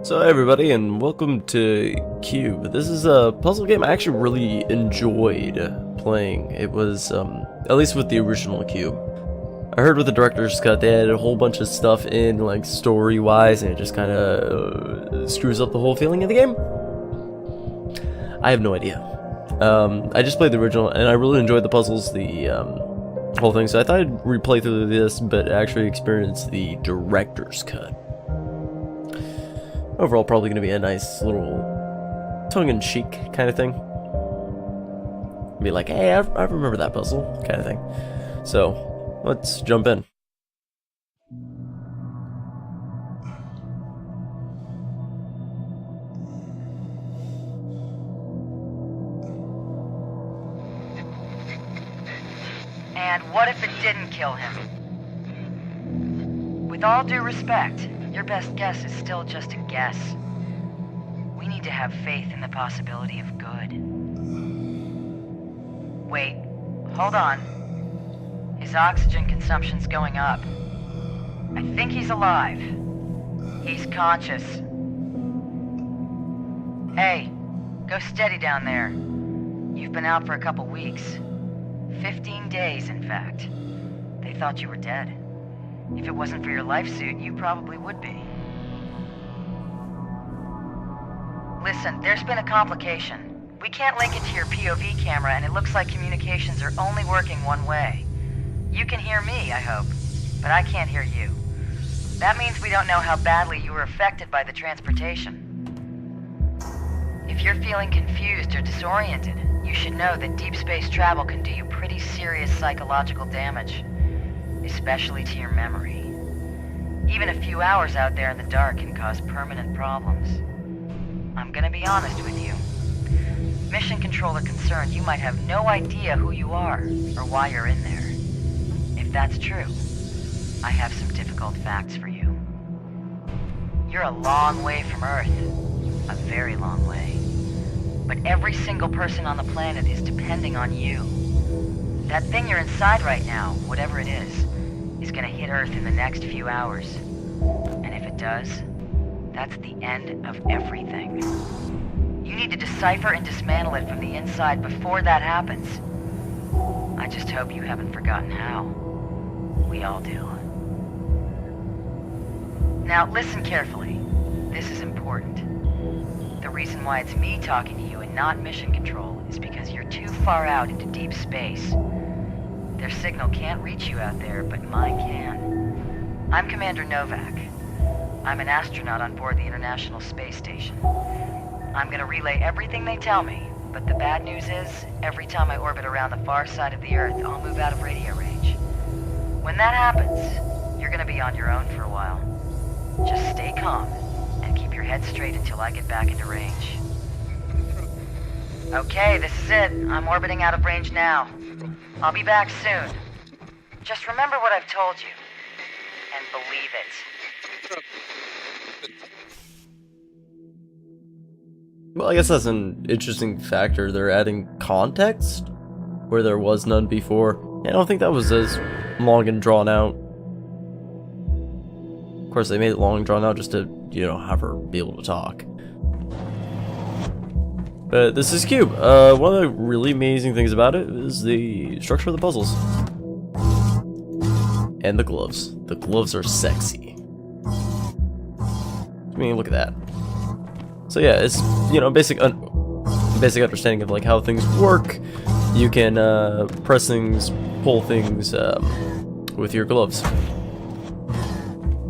So hey everybody, and welcome to Q.U.B.E. This is a puzzle game I actually really enjoyed playing. It was, at least with the original Q.U.B.E. I heard with the Director's Cut they added a whole bunch of stuff in, like, story-wise, and it just kinda screws up the whole feeling of the game. I have no idea. I just played the original, and I really enjoyed the puzzles, the whole thing, so I thought I'd replay through this, but actually experience the Director's Cut. Overall, probably going to be a nice little tongue-in-cheek kind of thing. Be like, hey, I remember that puzzle kind of thing. So, let's jump in. And what if it didn't kill him? With all due respect, your best guess is still just a guess. We need to have faith in the possibility of good. Wait, hold on. His oxygen consumption's going up. I think he's alive. He's conscious. Hey, go steady down there. You've been out for a couple weeks. 15 days, in fact. They thought you were dead. If it wasn't for your life suit, you probably would be. Listen, there's been a complication. We can't link it to your POV camera, and it looks like communications are only working one way. You can hear me, I hope, but I can't hear you. That means we don't know how badly you were affected by the transportation. If you're feeling confused or disoriented, you should know that deep space travel can do you pretty serious psychological damage. Especially to your memory. Even a few hours out there in the dark can cause permanent problems. I'm gonna be honest with you. Mission control are concerned you might have no idea who you are, or why you're in there. If that's true, I have some difficult facts for you. You're a long way from Earth. A very long way. But every single person on the planet is depending on you. That thing you're inside right now, whatever it is gonna hit Earth in the next few hours. And if it does, that's the end of everything. You need to decipher and dismantle it from the inside before that happens. I just hope you haven't forgotten how. We all do. Now listen carefully. This is important. The reason why it's me talking to you and not mission control is because you're too far out into deep space. Their signal can't reach you out there, but mine can. I'm Commander Novak. I'm an astronaut on board the International Space Station. I'm gonna relay everything they tell me, but the bad news is, every time I orbit around the far side of the Earth, I'll move out of radio range. When that happens, you're gonna be on your own for a while. Just stay calm, and keep your head straight until I get back into range. Okay, this is it. I'm orbiting out of range now. I'll be back soon. Just remember what I've told you. And believe it. Well, I guess that's an interesting factor. They're adding context where there was none before. I don't think that was as long and drawn out. Of course, they made it long and drawn out just to, you know, have her be able to talk. But this is Q.U.B.E. One of the really amazing things about it is the structure of the puzzles. And the gloves. The gloves are sexy. I mean, look at that. So yeah, it's, you know, basic understanding of like how things work. You can press things, pull things with your gloves.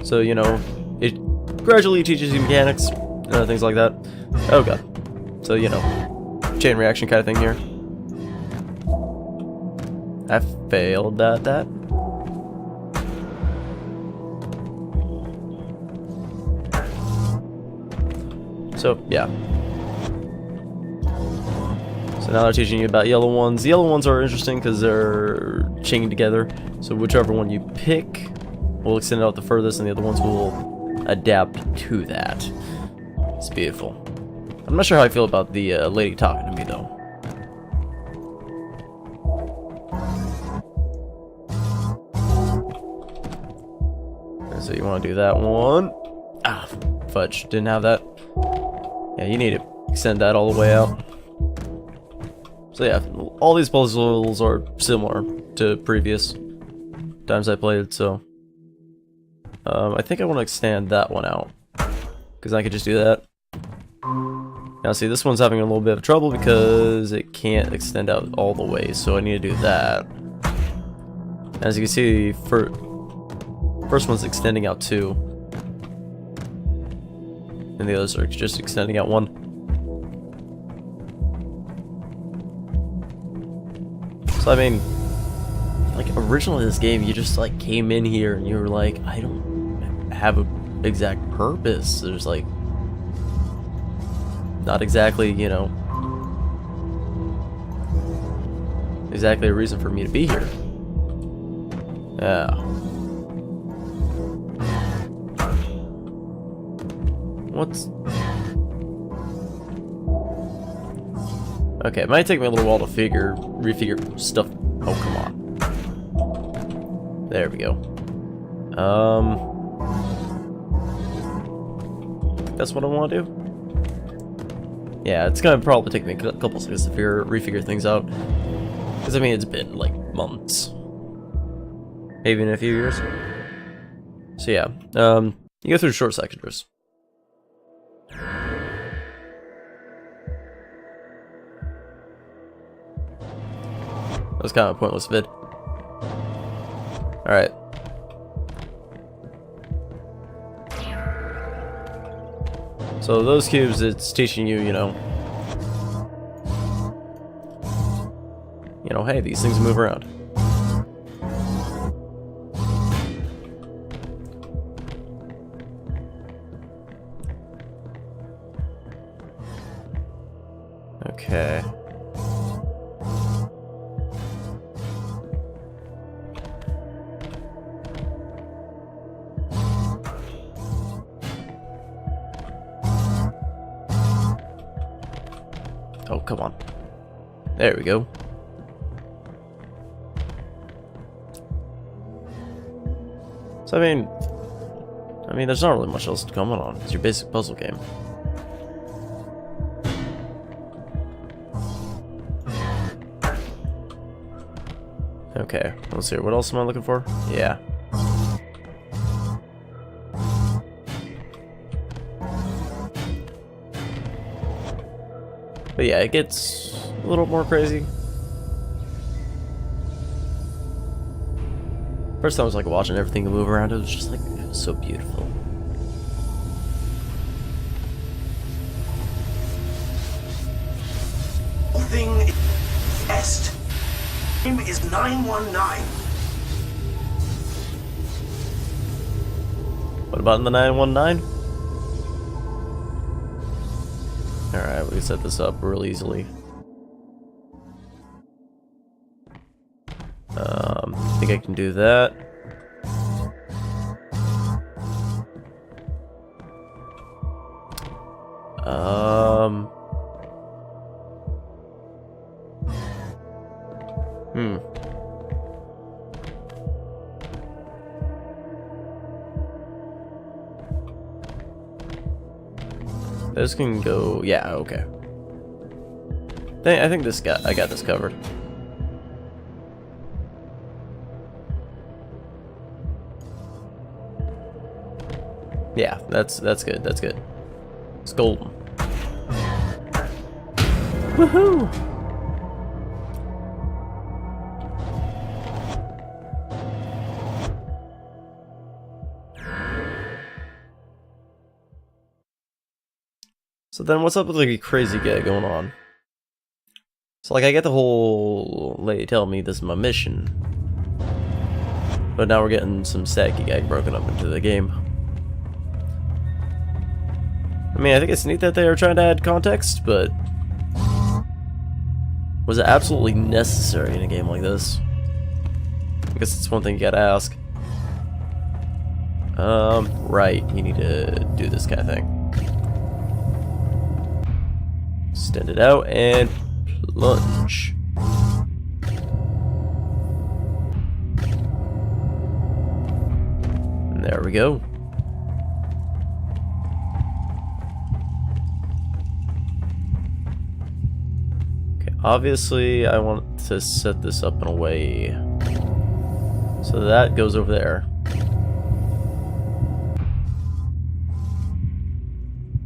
So, you know, it gradually teaches you mechanics, things like that. Oh god. So, you know, chain reaction kind of thing here. I failed at that. So, yeah. So now they're teaching you about yellow ones. The yellow ones are interesting because they're chained together. So whichever one you pick will extend out the furthest, and the other ones will adapt to that. It's beautiful. I'm not sure how I feel about the lady talking to me, though. So you want to do that one. Ah, fudge, didn't have that. Yeah, you need to extend that all the way out. So yeah, all these puzzles are similar to previous times I played, so I think I want to extend that one out, because I could just do that. Now see, this one's having a little bit of trouble because it can't extend out all the way, so I need to do that. As you can see, first one's extending out 2, and the others are just extending out 1. So I mean, like originally this game, you just like came in here and you were like, I don't have an exact purpose. There's like not exactly, you know, exactly a reason for me to be here. Yeah. What's... Okay, it might take me a little while to refigure stuff. Oh, come on. There we go. That's what I want to do. Yeah, it's gonna probably take me a couple seconds to refigure things out. Because, I mean, it's been, like, months. Maybe in a few years. So, yeah. You go through short sections. That was kind of a pointless vid. Alright. So those cubes, it's teaching you, you know, hey, these things move around. Okay. Oh, come on. There we go. So, I mean, there's not really much else to comment on. It's your basic puzzle game. Okay, let's see. What else am I looking for? Yeah. But yeah, it gets a little more crazy. First time I was like watching everything move around, it was just like, it was so beautiful. Thing is est. Name is 919. What about in the 919? Alright, we can set this up real easily. I think I can do that. This can go, yeah, okay. I think I got this covered. Yeah, that's good. That's good. It's golden. Woohoo! So then what's up with the crazy guy going on? So like I get the whole lady telling me this is my mission. But now we're getting some saggy guy broken up into the game. I mean, I think it's neat that they are trying to add context, but was it absolutely necessary in a game like this? I guess it's one thing you gotta ask. Right, you need to do this kind of thing. Extend it out and plunge. And there we go. Obviously, I want to set this up in a way so that goes over there.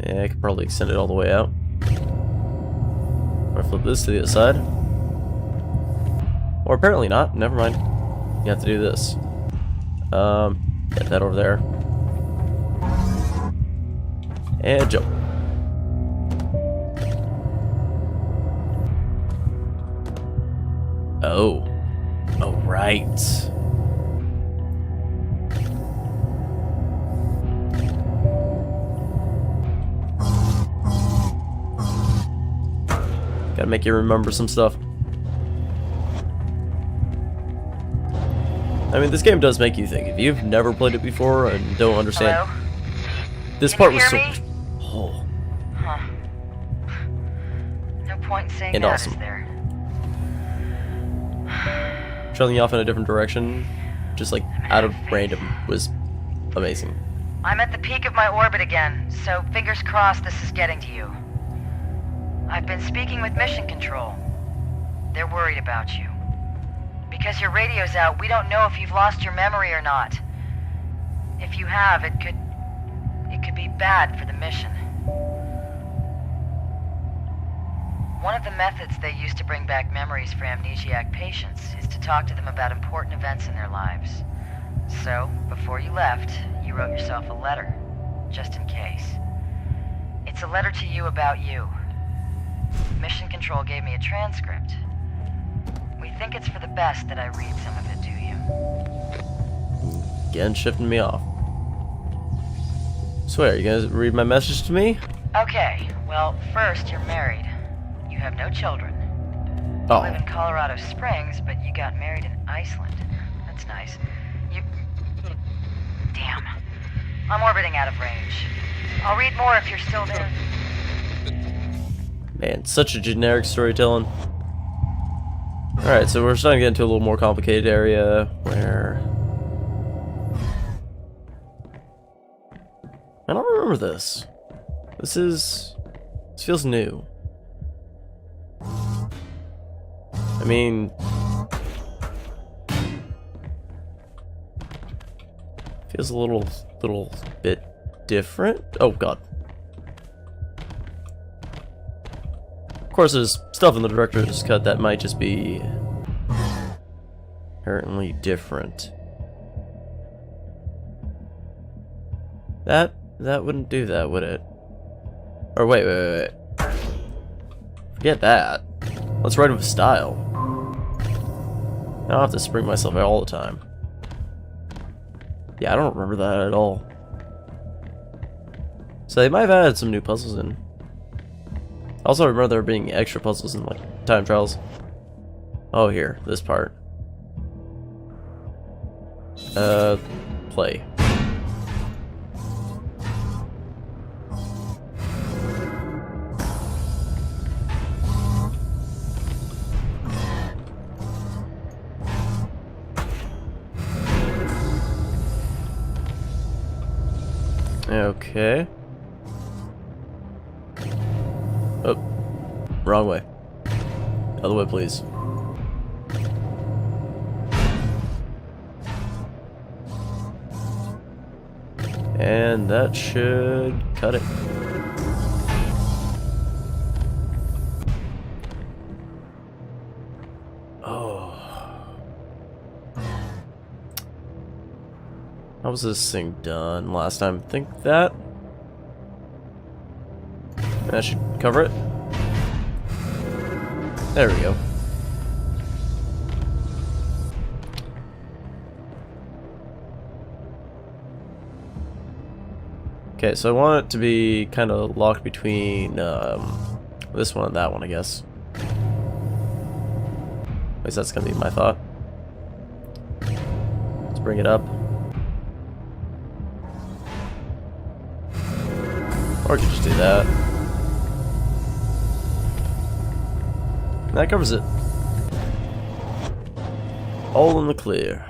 Yeah, I could probably extend it all the way out. Or flip this to the other side. Or apparently not. Never mind. You have to do this. Get that over there. And jump. Oh. Oh, right. Gotta make you remember some stuff. I mean, this game does make you think. If you've never played it before and don't understand, Hello? this Can part you was so. hear me? Oh, Huh. No point in saying and that, awesome. is there? Trailing you off in a different direction, just like out of random, was amazing. I'm at the peak of my orbit again, so fingers crossed this is getting to you. I've been speaking with Mission Control. They're worried about you. Because your radio's out, we don't know if you've lost your memory or not. If you have, it could be bad for the mission. One of the methods they use to bring back memories for amnesiac patients is to talk to them about important events in their lives. So, before you left, you wrote yourself a letter, just in case. It's a letter to you about you. Mission Control gave me a transcript. We think it's for the best that I read some of it to you. Again, shifting me off. Swear, you guys read my message to me? Okay, well, first, you're married. You have no children. You Oh. live in Colorado Springs, but you got married in Iceland. That's nice. Damn. I'm orbiting out of range. I'll read more if you're still there. Man, such a generic storytelling. Alright, so we're starting to get into a little more complicated area where... I don't remember this. This feels new. I mean... feels a little bit different. Oh god. Of course, there's stuff in the director's cut that might just be inherently different. That wouldn't do that, would it? Or wait. Forget that. Let's write it with style. I don't have to spring myself out all the time. Yeah, I don't remember that at all. So they might have added some new puzzles in. I also remember there being extra puzzles in like time trials. Oh, here, this part. Play. Okay. Oh, wrong way. Other way, please. And that should cut it. Oh. How was this thing done last time? Think that? That should cover it. There we go. Okay, so I want it to be kind of locked between this one and that one, I guess. At least that's gonna be my thought. Let's bring it up. Or I could just do that. That covers it. All in the clear.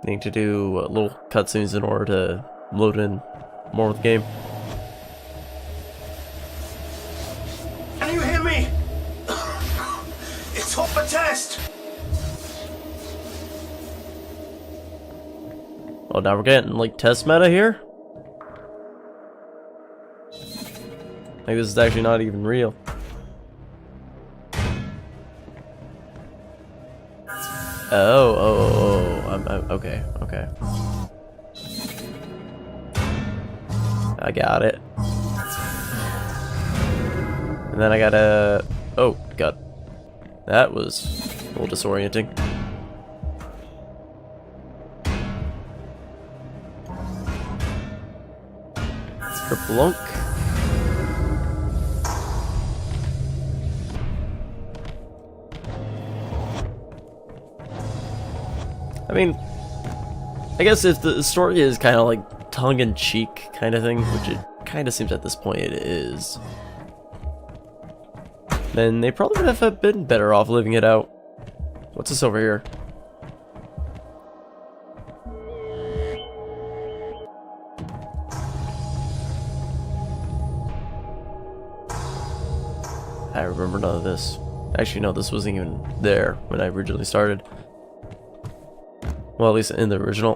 Need to do little cutscenes in order to load in more of the game. Can you hear me? It's all for test. Oh, now we're getting like test meta here? Like this is actually not even real. I'm okay. I got it. And then I gotta... Oh, God. That was a little disorienting. Kerplunk. I mean, I guess if the story is kind of like tongue-in-cheek kind of thing, which it kind of seems at this point it is, then they probably would have been better off living it out. What's this over here? I remember none of this. Actually, no, this wasn't even there when I originally started. Well, at least in the original.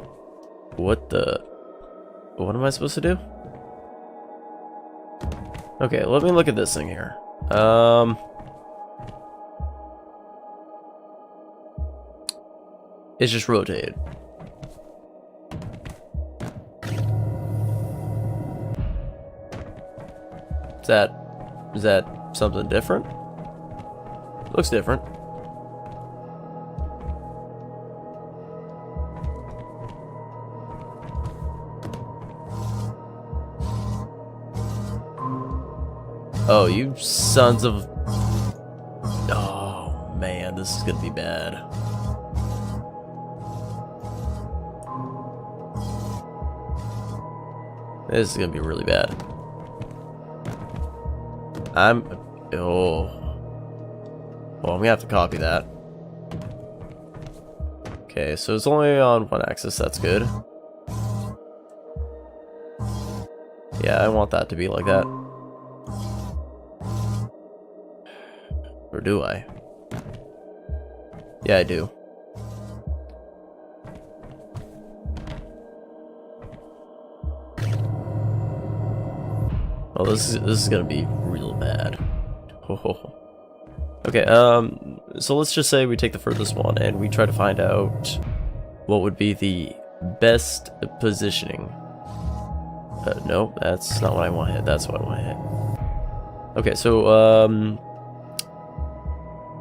What am I supposed to do? Okay, let me look at this thing here. It's just rotated. Is that something different? Looks different. Oh, you sons of... Oh, man, this is gonna be bad. This is gonna be really bad. Oh. Well, I'm gonna have to copy that. Okay, so it's only on one axis, that's good. Yeah, I want that to be like that. Or do I? Yeah, I do. Well, this is gonna be real bad. Oh. Okay, so let's just say we take the furthest one and we try to find out what would be the best positioning. No, that's not what I want to hit. That's what I want to hit. Okay, so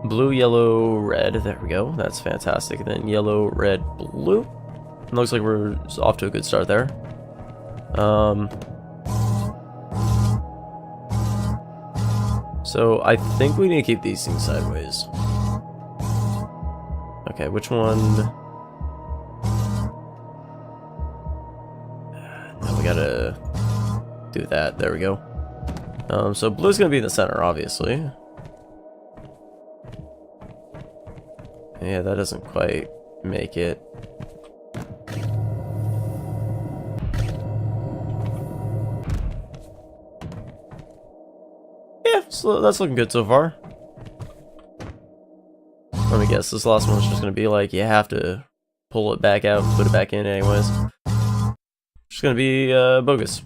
blue, yellow, red. There we go. That's fantastic. And then yellow, red, blue. It looks like we're off to a good start there. So I think we need to keep these things sideways. Okay, which one? Now we gotta do that. There we go. So blue's gonna be in the center, obviously. Yeah, that doesn't quite make it. Yeah, so that's looking good so far. Let me guess, this last one's just gonna be like, you have to pull it back out and put it back in anyways. Just gonna be bogus.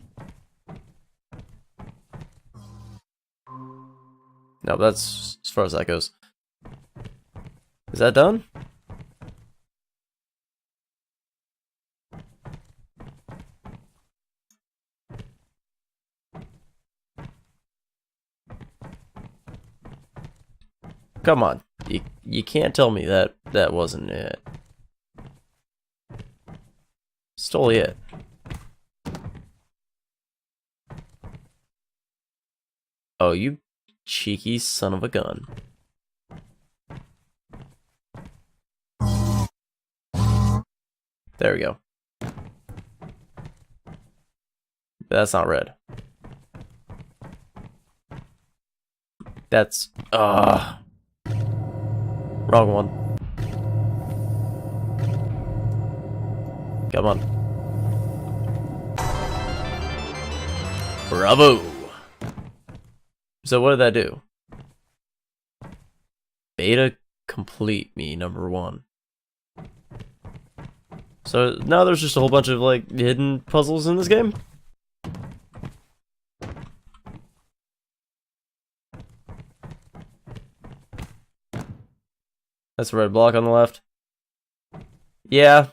No, that's as far as that goes. Is that done? Come on. You can't tell me that that wasn't it. Stole it. Oh, you cheeky son of a gun. There we go. That's not red. That's wrong one. Come on. Bravo! So what did that do? Beta complete me, number 1. So now there's just a whole bunch of, like, hidden puzzles in this game? That's the red block on the left. Yeah.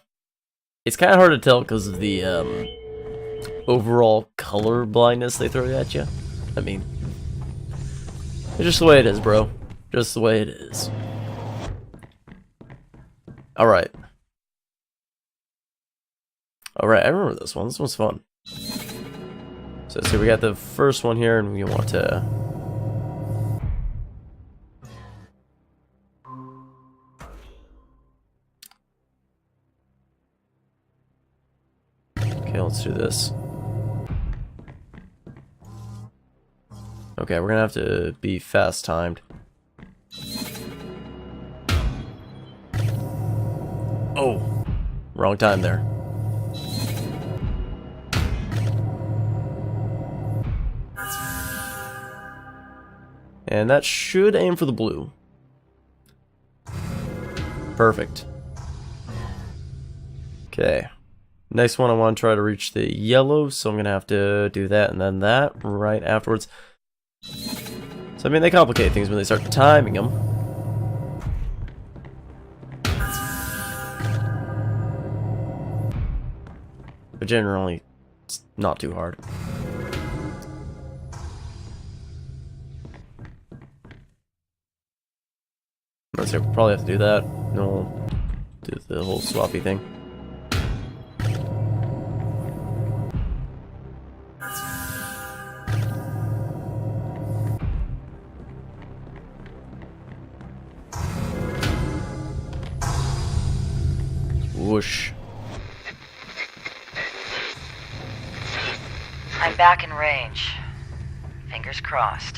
It's kind of hard to tell because of the, overall color blindness they throw at you. I mean, it's just the way it is, bro. Just the way it is. Alright. Alright, I remember this one. This one's fun. So we got the first one here, and we want to... Okay, let's do this. Okay, we're gonna have to be fast timed. Oh, wrong time there. And that should aim for the blue. Perfect. Okay. Next one, I want to try to reach the yellow, so I'm gonna have to do that and then that right afterwards. So I mean, they complicate things when they start timing them. But generally, it's not too hard. Let's see, we'll probably have to do that. No, do the whole swappy thing. Whoosh. I'm back in range. Fingers crossed.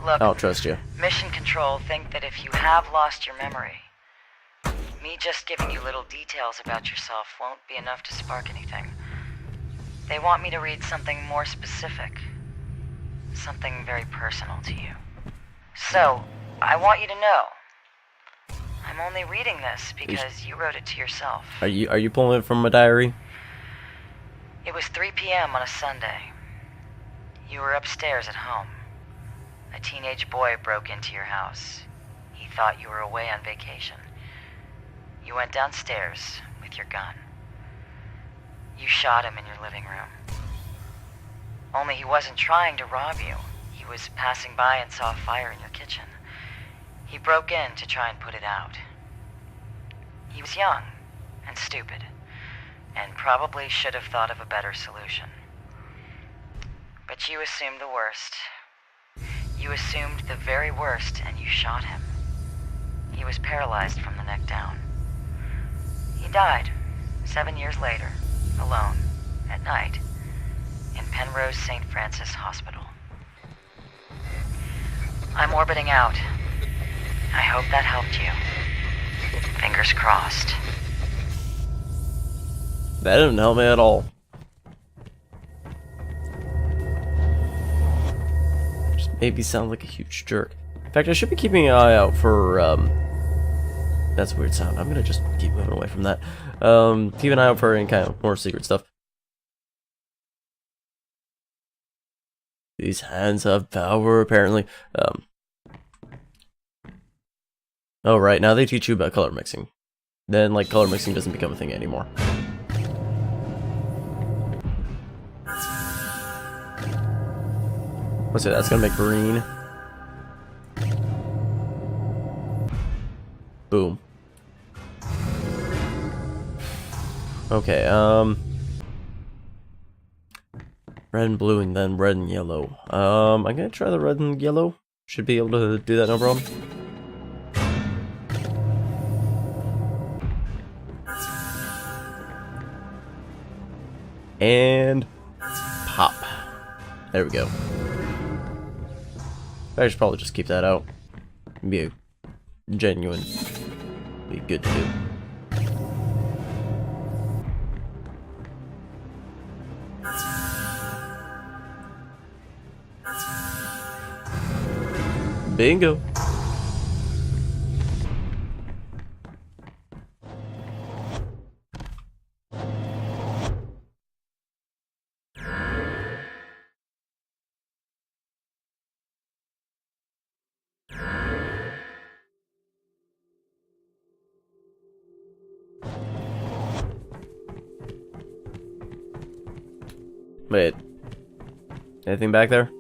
Look, I don't trust you. Mission Control think that if you have lost your memory, me just giving you little details about yourself won't be enough to spark anything. They want me to read something more specific. Something very personal to you. So, I want you to know, I'm only reading this because you wrote it to yourself. Are you pulling it from a diary? It was 3 p.m. on a Sunday. You were upstairs at home. A teenage boy broke into your house. He thought you were away on vacation. You went downstairs with your gun. You shot him in your living room. Only he wasn't trying to rob you. He was passing by and saw a fire in your kitchen. He broke in to try and put it out. He was young and stupid, and probably should have thought of a better solution. But you assumed the worst. You assumed the very worst, and you shot him. He was paralyzed from the neck down. He died 7 years later, alone, at night, in Penrose St. Francis Hospital. I'm orbiting out. I hope that helped you. Fingers crossed. That didn't help me at all. Just made me sound like a huge jerk. In fact, I should be keeping an eye out for, that's a weird sound. I'm gonna just keep moving away from that. Keep an eye out for any kind of more secret stuff. These hands have power, apparently. Oh, right, now they teach you about color mixing. Then, like, color mixing doesn't become a thing anymore. Let's see, that's gonna make green. Boom. Okay, red and blue and then red and yellow. I'm gonna try the red and yellow. Should be able to do that, no problem. And pop. There we go. I should probably just keep that out. Be a genuine. Be good to do. Bingo. Wait. Anything back there?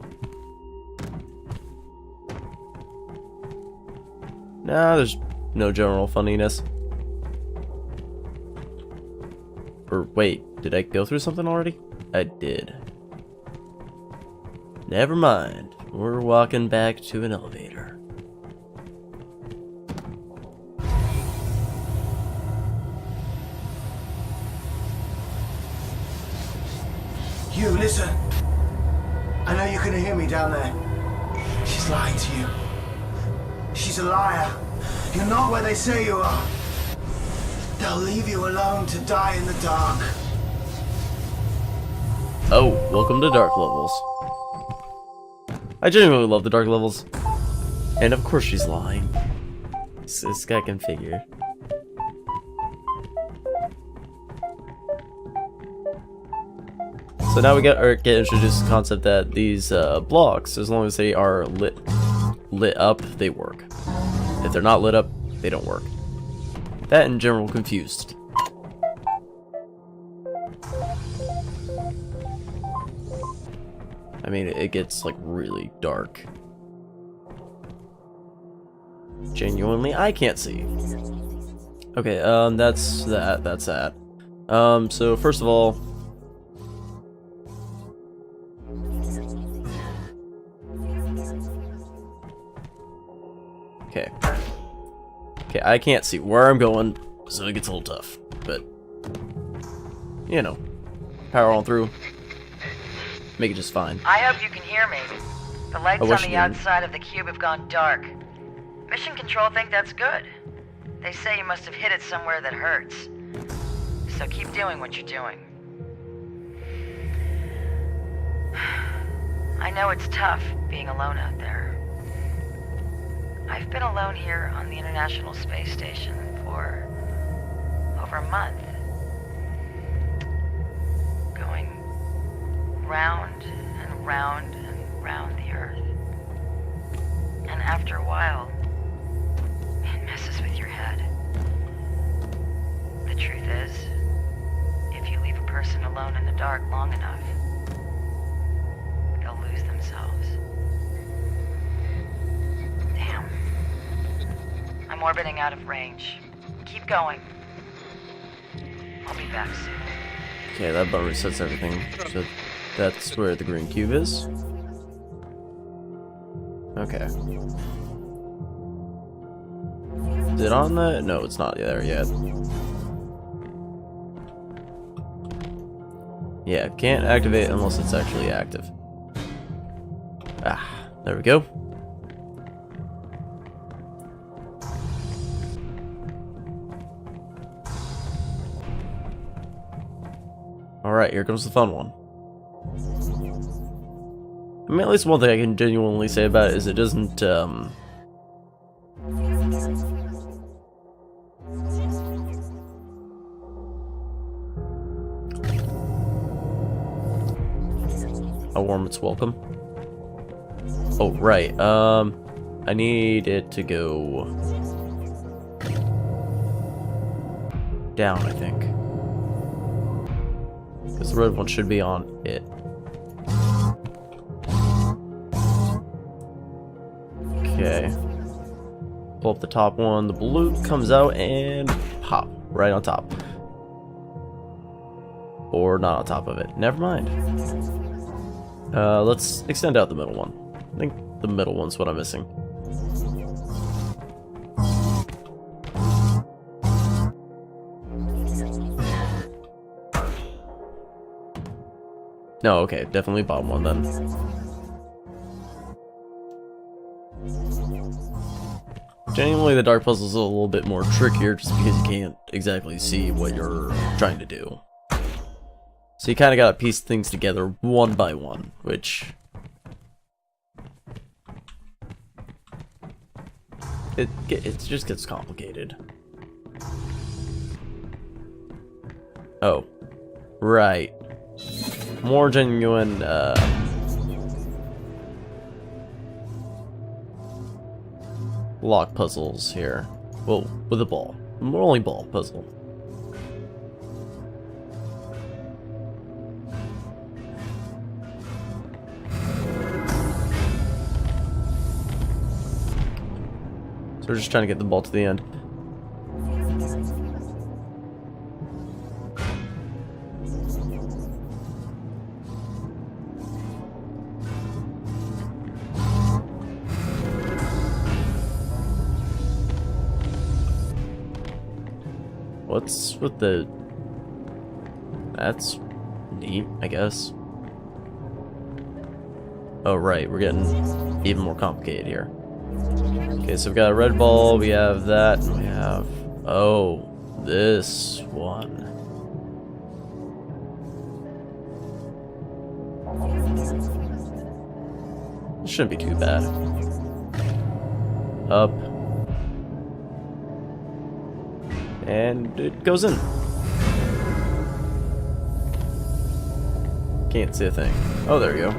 Nah, there's no general funniness. Or wait, did I go through something already? I did. Never mind. We're walking back to an elevator. You, listen. I know you can hear me down there. She's lying to you. She's a liar. You're not where they say you are. They'll leave you alone to die in the dark. Oh, welcome to dark levels. I genuinely love the dark levels. And of course she's lying. This guy can figure. So now we get introduced to the concept that these blocks, as long as they are lit up, they work. If they're not lit up, they don't work. That in general confused. I mean, it gets like really dark. Genuinely, I can't see. Okay, that's that. So first of all, okay, I can't see where I'm going, so it gets a little tough, but you know, power on through, make it just fine. I hope you can hear me. The lights on the outside of the cube have gone dark. Mission Control think that's good. They say you must have hit it somewhere that hurts. So keep doing what you're doing. I know it's tough being alone out there. I've been alone here on the International Space Station for over a month. Going round and round and round the Earth. And after a while, it messes with your head. The truth is, if you leave a person alone in the dark long enough, they'll lose themselves. Damn. I'm orbiting out of range. Keep going. I'll be back soon. Okay, that button resets everything. So that's where the green cube is. Okay. Is it on the? No, it's not there yet. Yeah, can't activate unless it's actually active. Ah, there we go. Alright, here comes the fun one. I mean, at least one thing I can genuinely say about it is it doesn't, how warm it's welcome. Oh, right, I need it to go down, I think. Because the red one should be on it. Okay. Pull up the top one, the blue comes out and pop right on top. Or not on top of it. Never mind. Let's extend out the middle one. I think the middle one's what I'm missing. No, okay, definitely bottom one then. Genuinely, the dark puzzle is a little bit more trickier just because you can't exactly see what you're trying to do. So you kind of gotta piece things together one by one, which It just gets complicated. Oh, right. More genuine lock puzzles here. Well, with a ball. More only ball puzzle. So we're just trying to get the ball to the end. What's with the... That's neat, I guess. Oh, right, we're getting even more complicated here. Okay, so we've got a red ball, we have that, and we have... Oh, this one. This shouldn't be too bad. Up. And it goes in. Can't see a thing. Oh, there we go.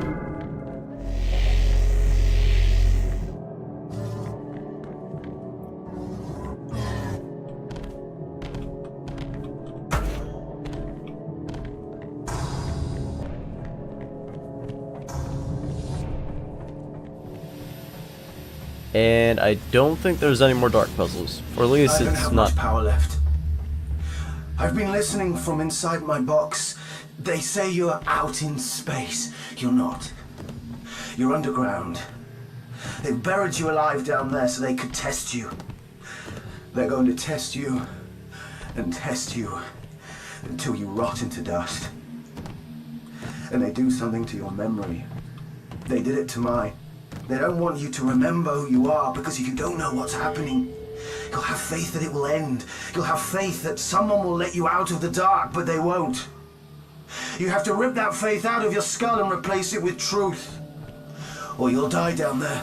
And I don't think there's any more dark puzzles. Or at least I don't it's have not... much power left. I've been listening from inside my box. They say you're out in space. You're not. You're underground. They've buried you alive down there so they could test you. They're going to test you and test you until you rot into dust. And they do something to your memory. They did it to mine. They don't want you to remember who you are, because if you don't know what's happening, you'll have faith that it will end. You'll have faith that someone will let you out of the dark, but they won't. You have to rip that faith out of your skull and replace it with truth, or you'll die down there.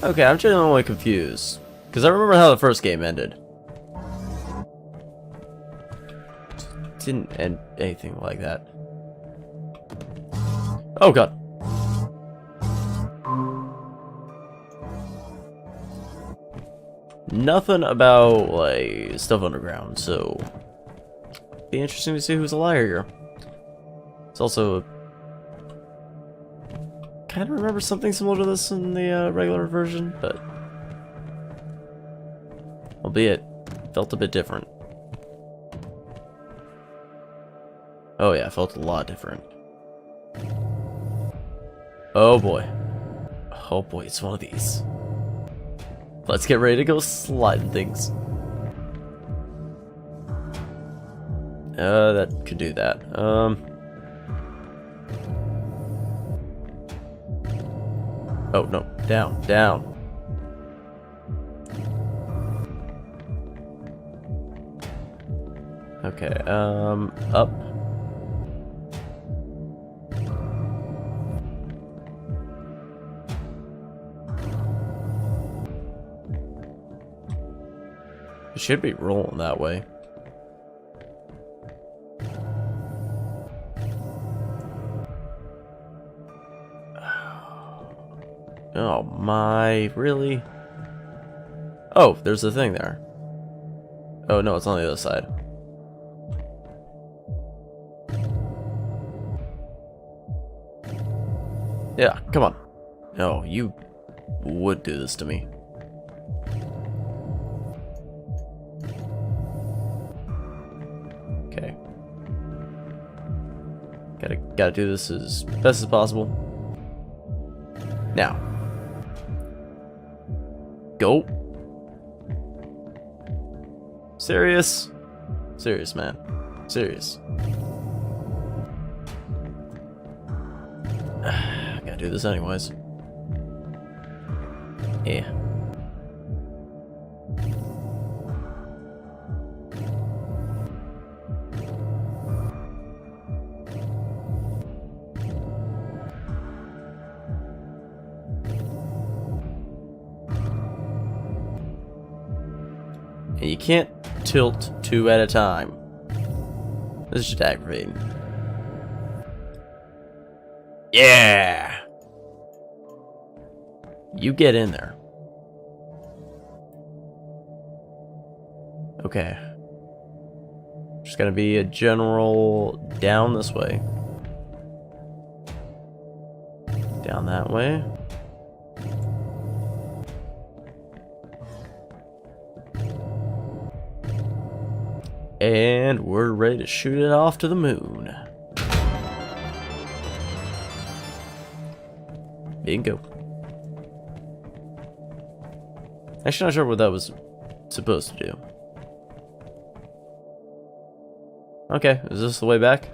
Okay, I'm genuinely confused. Because I remember how the first game ended. Didn't end anything like that. Oh god. Nothing about, like, stuff underground, so... Be interesting to see who's a liar here. It's also... Kind of remember something similar to this in the regular version, but... Albeit, felt a bit different. Oh yeah, felt a lot different. Oh boy. Oh boy, it's one of these. Let's get ready to go sliding things. That could do that. Oh, no. Down, down. Okay, up. It should be rolling that way. Oh my, really? Oh, there's a thing there. Oh no, it's on the other side. Yeah, come on. No, you would do this to me. Okay. Gotta do this as best as possible. Now. Go. Serious? Serious, man. Serious. Gotta do this anyways. Yeah. And you can't tilt 2 at a time. This is just aggravating. Yeah! You get in there. Okay. Just gonna be a general down this way. Down that way. And we're ready to shoot it off to the moon. Bingo. Actually, not sure what that was supposed to do. Okay, is this the way back?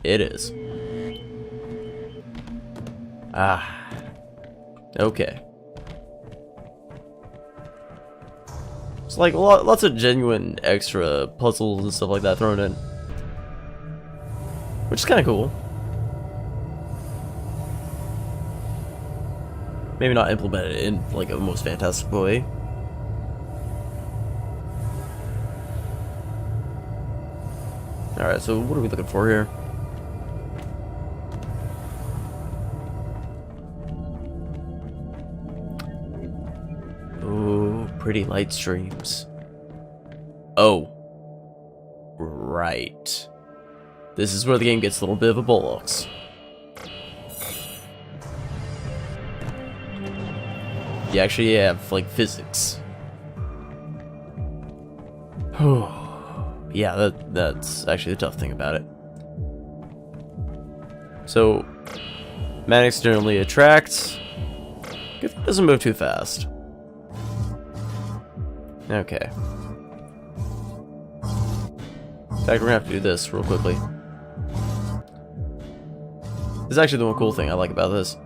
It is. Ah. Okay. It's like lots of genuine extra puzzles and stuff like that thrown in. Which is kind of cool. Maybe not implemented in like a most fantastic way. Alright, so what are we looking for here? Oh, pretty light streams. Oh. Right. This is where the game gets a little bit of a bollocks. You actually have, like, physics. Yeah, that's actually the tough thing about it. So, Maddox generally attracts. Good thing it doesn't move too fast. Okay. In fact, we're gonna have to do this real quickly. This is actually the one cool thing I like about this.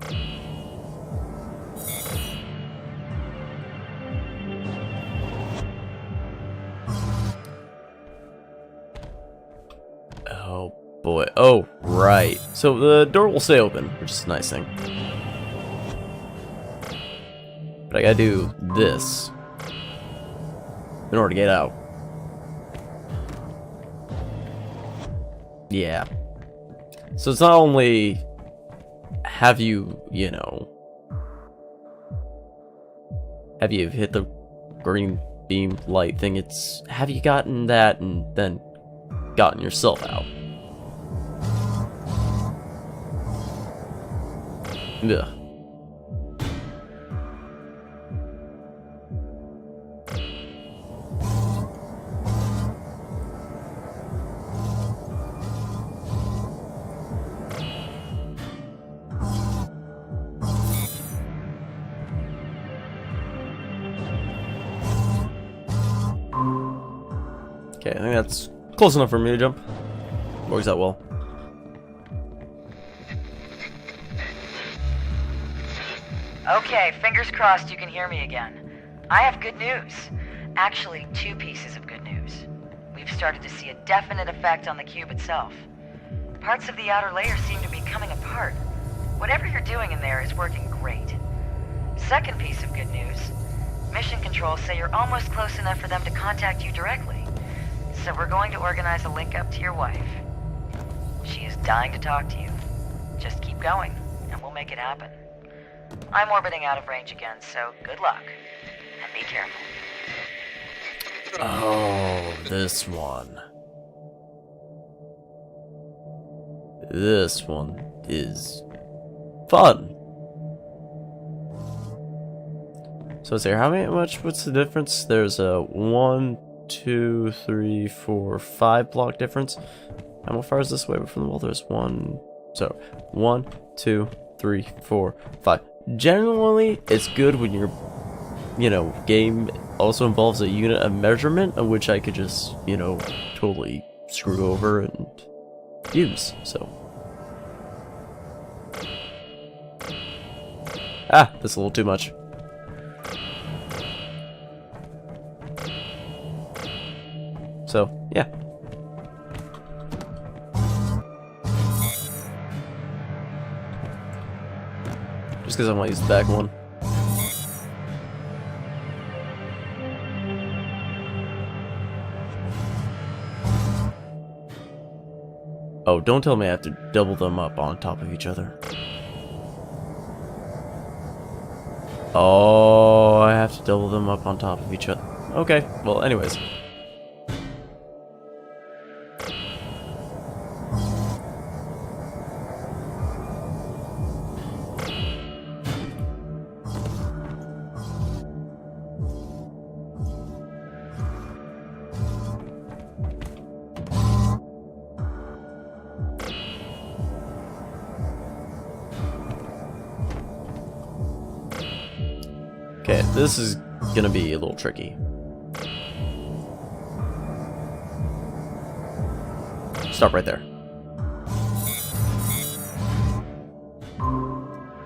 Oh boy. Oh, right. So the door will stay open, which is a nice thing. But I gotta do this in order to get out. Yeah. So it's not only have you, you know, have you hit the green beam light thing, it's have you gotten that and then gotten yourself out. Ugh. Okay, I think that's close enough for me to jump. Works out well. Okay, fingers crossed you can hear me again. I have good news. Actually, 2 pieces of good news. We've started to see a definite effect on the cube itself. Parts of the outer layer seem to be coming apart. Whatever you're doing in there is working great. Second piece of good news. Mission control say you're almost close enough for them to contact you directly. So we're going to organize a link up to your wife. She is dying to talk to you. Just keep going, and we'll make it happen. I'm orbiting out of range again, so good luck. And be careful. Oh, this one. This one is fun. So let's see, what's the difference? There's a 1, 2, 3, 4, 5 block difference. How far is this way from the wall? There's 1, 2, 3, 4, 5. Generally, it's good when your, you know, game also involves a unit of measurement, of which I could just, you know, totally screw over and use, so. Ah, that's a little too much. So, yeah. Just because I want to use the back one. Oh, don't tell me I have to double them up on top of each other. Oh, I have to double them up on top of each other. Okay, well, anyways. Okay, this is gonna be a little tricky. Stop right there.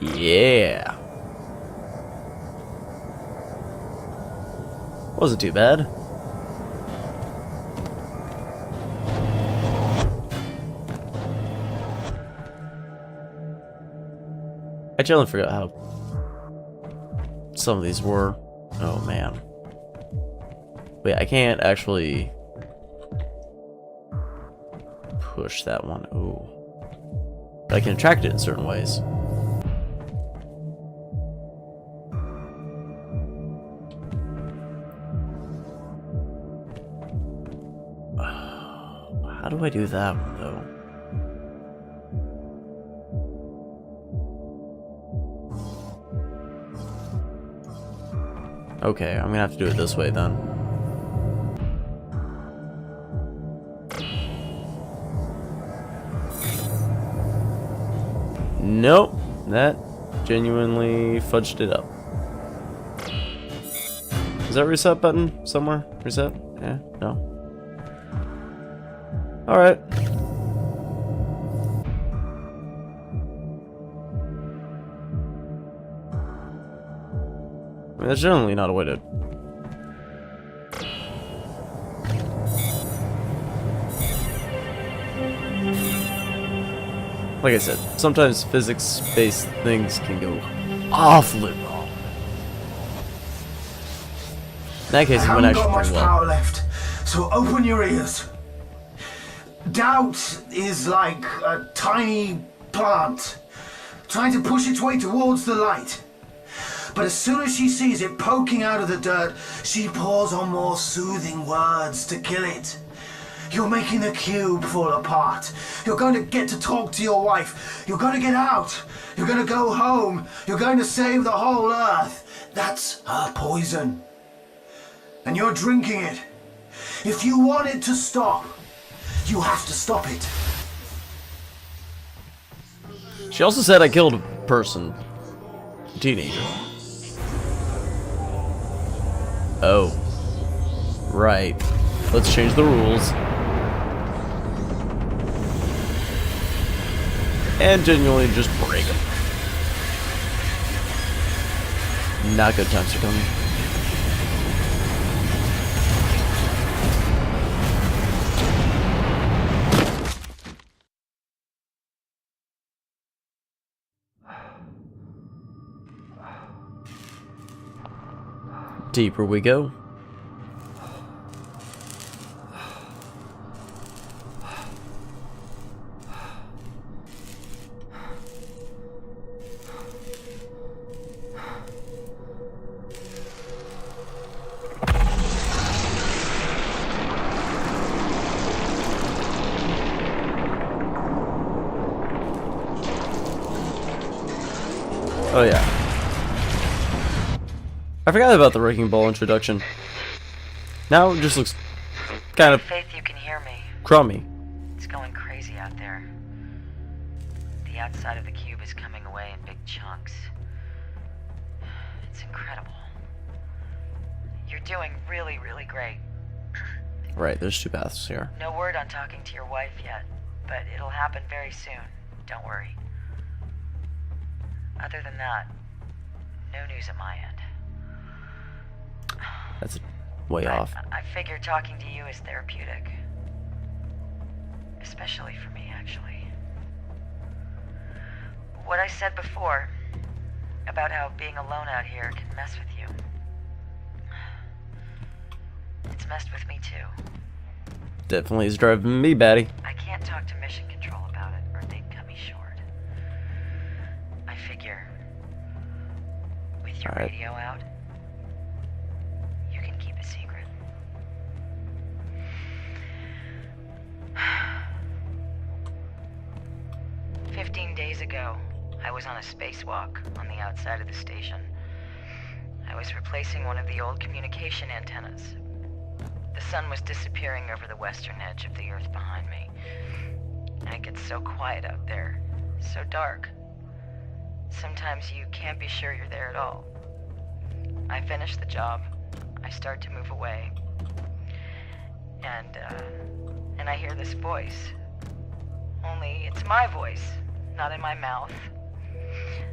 Yeah. Wasn't too bad. I generally forgot how some of these were. Oh man. Wait, I can't actually push that one. Ooh. But I can attract it in certain ways. How do I do that one though? Okay, I'm gonna have to do it this way then. Nope, that genuinely fudged it up. Is that reset button somewhere? Reset? Yeah, no. Alright. I mean, that's generally not a way to... Like I said, sometimes physics-based things can go awfully wrong. In that case, it went actually much pretty well. power left, so open your ears. Doubt is like a tiny plant trying to push its way towards the light. But as soon as she sees it poking out of the dirt, she pours on more soothing words to kill it. You're making the cube fall apart. You're going to get to talk to your wife. You're going to get out. You're going to go home. You're going to save the whole Earth. That's her poison. And you're drinking it. If you want it to stop, you have to stop it. She also said I killed a person. A teenager. Oh. Right. Let's change the rules. And genuinely just break them. Not good times are coming. Deeper we go. Oh yeah. I forgot about the wrecking ball introduction. Now it just looks kind of Faith, you can hear me. crummy. It's going crazy out there. The outside of the cube is coming away in big chunks. It's incredible. You're doing really, really great. Right, there's two paths here. No word on talking to your wife yet, but it'll happen very soon. Don't worry. Other than that, no news at my end. That's way off. I figure talking to you is therapeutic. Especially for me, actually. What I said before, about how being alone out here can mess with you. It's messed with me too. Definitely is driving me batty. I can't talk to Mission Control about it, or they'd cut me short. I figure, with your Alright. radio out, you can keep a secret. Days ago, I was on a spacewalk on the outside of the station. I was replacing one of the old communication antennas. The sun was disappearing over the western edge of the Earth behind me. And it gets so quiet out there, so dark. Sometimes you can't be sure you're there at all. I finish the job. I start to move away. And I hear this voice. Only it's my voice. Not in my mouth,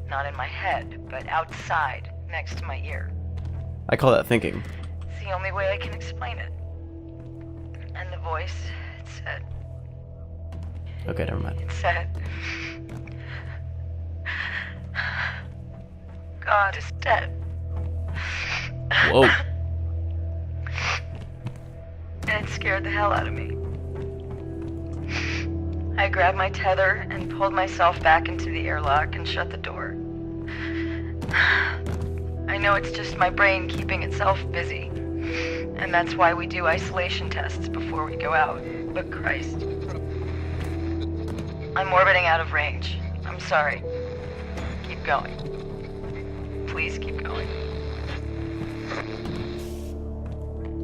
not in my head, but outside, next to my ear. I call that thinking. It's the only way I can explain it. And the voice, it said... Okay, never mind. It said... God is dead. Whoa. And it scared the hell out of me. I grabbed my tether and pulled myself back into the airlock and shut the door. I know it's just my brain keeping itself busy, and that's why we do isolation tests before we go out, but Christ. I'm orbiting out of range. I'm sorry. Keep going. Please keep going.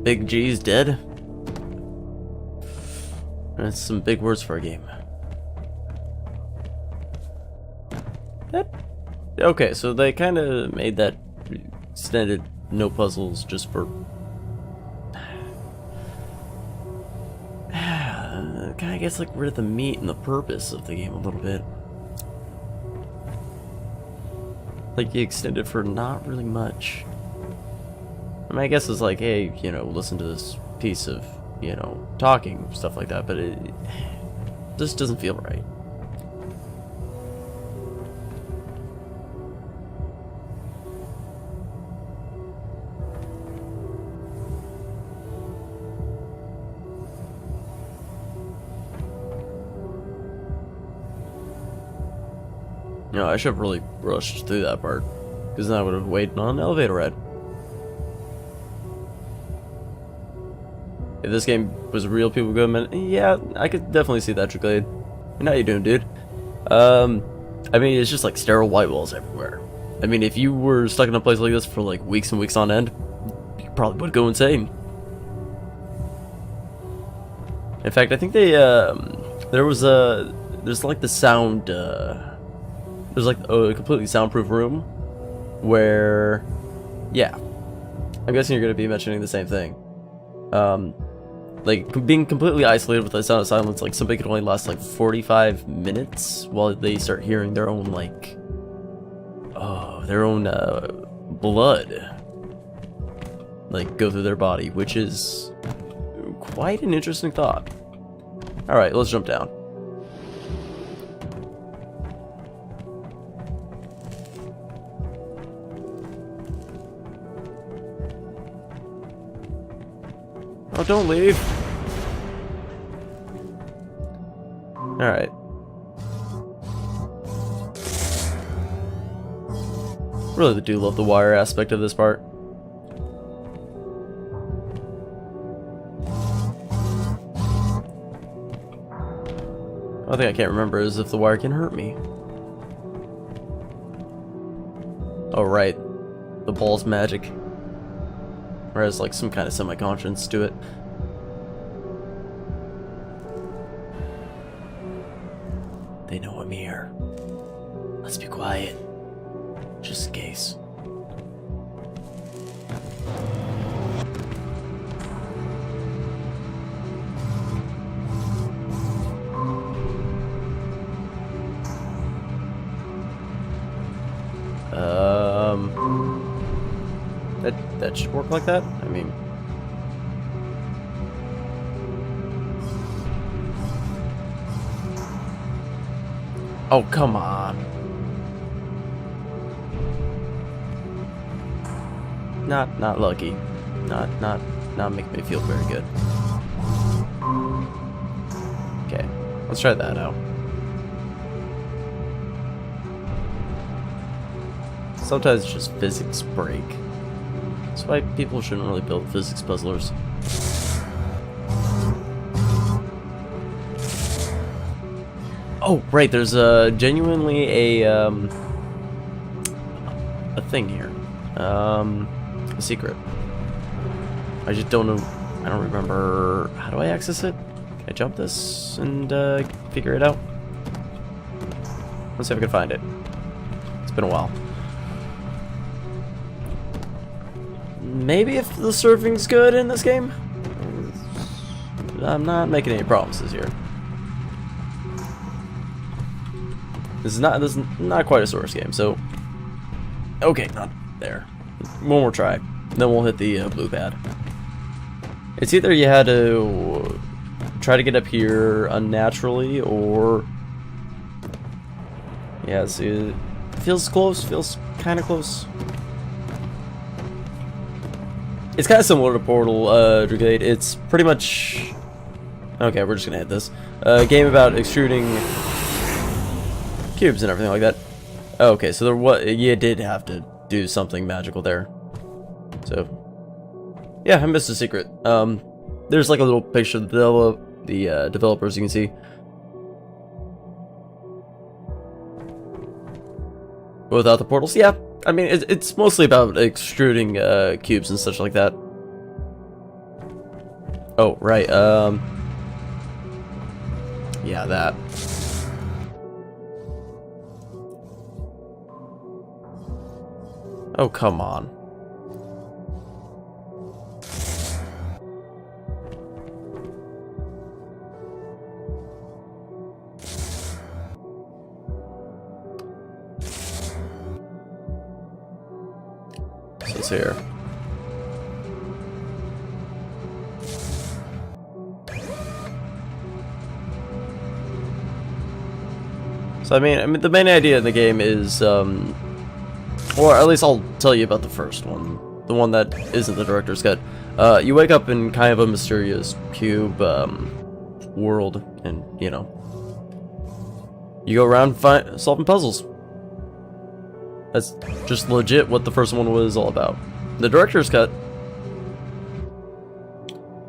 Big G's dead? That's some big words for a game. Okay, so they kind of made that extended no puzzles just for... kind of gets like rid of the meat and the purpose of the game a little bit. Like you extend it for not really much. I mean, I guess it's like, hey, you know, listen to this piece of, you know, talking, stuff like that, but it just doesn't feel right. You know, I should have really rushed through that part, because then I would have waited on an elevator ride. If this game was real, people would go, man, yeah, I could definitely see that, Tricklade. How you doing, dude? I mean, it's just like sterile white walls everywhere. I mean, if you were stuck in a place like this for like weeks and weeks on end, you probably would go insane. In fact, I think they, there's like the sound, there's like a completely soundproof room where, yeah, I'm guessing you're going to be mentioning the same thing. Like being completely isolated with the sound of silence, like somebody could only last like 45 minutes while they start hearing their own like, blood like go through their body, which is quite an interesting thought. All right, let's jump down. Oh, don't leave. Alright. Really do love the wire aspect of this part. One thing I can't remember is if the wire can hurt me. Oh, right. The ball's magic. Or has like some kind of semi-conscience to it. They know I'm here. Let's be quiet. Just in case. That should work like that? I mean... Oh, come on. not lucky. Not making me feel very good. Okay, let's try that out. Sometimes it's just physics break. That's why people shouldn't really build physics puzzlers. Oh, right, there's genuinely a thing here. A secret. I just don't know. I don't remember. How do I access it? Can I jump this and figure it out? Let's see if I can find it. It's been a while. Maybe if the surfing's good in this game? I'm not making any promises here. This is not quite a source game, so okay, not there. One more try, then we'll hit the blue pad. It's either you had to try to get up here unnaturally, or yeah, see, it feels close, feels kind of close. It's kind of similar to Portal, Brigade. It's pretty much okay. We're just gonna hit this game about extruding cubes and everything like that. Okay, so you did have to do something magical there. So yeah, I missed a secret. There's like a little picture of the developers you can see. Without the portals, yeah. I mean, it's mostly about extruding cubes and such like that. Oh, right. Yeah, that. Oh, come on. What's here? So I mean, the main idea in the game is, or at least I'll tell you about the first one, the one that isn't the director's cut. You wake up in kind of a mysterious cube world, and you know, you go around solving puzzles. That's just legit what the first one was all about. The director's cut,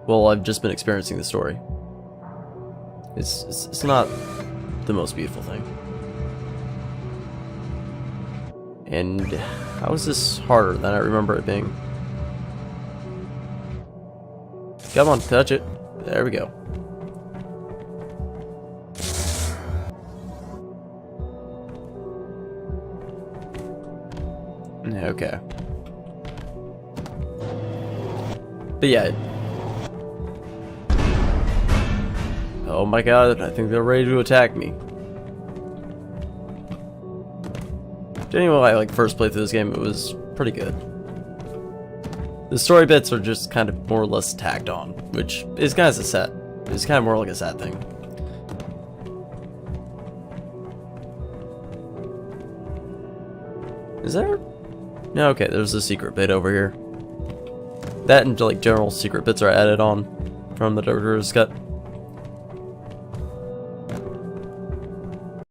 well, I've just been experiencing the story. It's not the most beautiful thing. And how is this harder than I remember it being? Come on, touch it. There we go. Okay. But yeah. Oh my god, I think they're ready to attack me. Genuinely, like, first play through this game, it was pretty good. The story bits are just kind of more or less tacked on, which is kind of it's kind of more like a sad thing. Is there? No, okay, there's a secret bit over here. That and like general secret bits are added on from the director's cut.